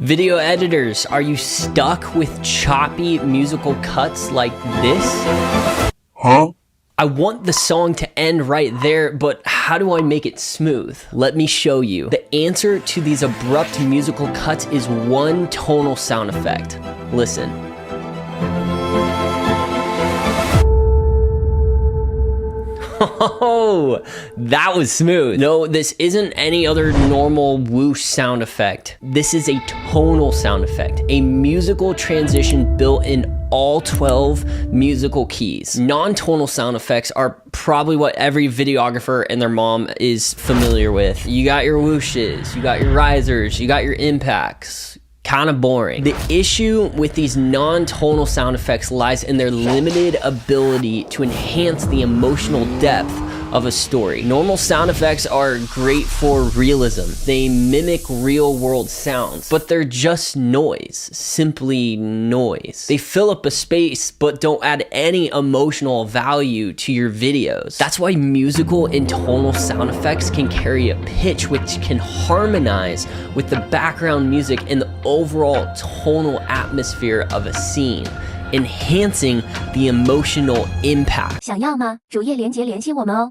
Video editors, are you stuck with choppy musical cuts like this? Huh? I want the song to end right there, but how do I make it smooth? Let me show you. The answer to these abrupt musical cuts is one tonal sound effect. Listen. Oh, that was smooth. No, this isn't any other normal whoosh sound effect. This is a tonal sound effect, a musical transition built in all 12 musical keys. Non-tonal sound effects are probably what every videographer and their mom is familiar with. You got your whooshes, you got your risers, you got your impacts. Kind of boring. The issue with these non-tonal sound effects lies in their limited ability to enhance the emotional depth of a story. Normal sound effects are great for realism. They mimic real world sounds, but they're just noise, simply noise. They fill up a space, but don't add any emotional value to your videos. That's why musical and tonal sound effects can carry a pitch which can harmonize with the background music and the overall tonal atmosphere of a scene, enhancing the emotional impact. 想要吗？主页连结联系我们哦。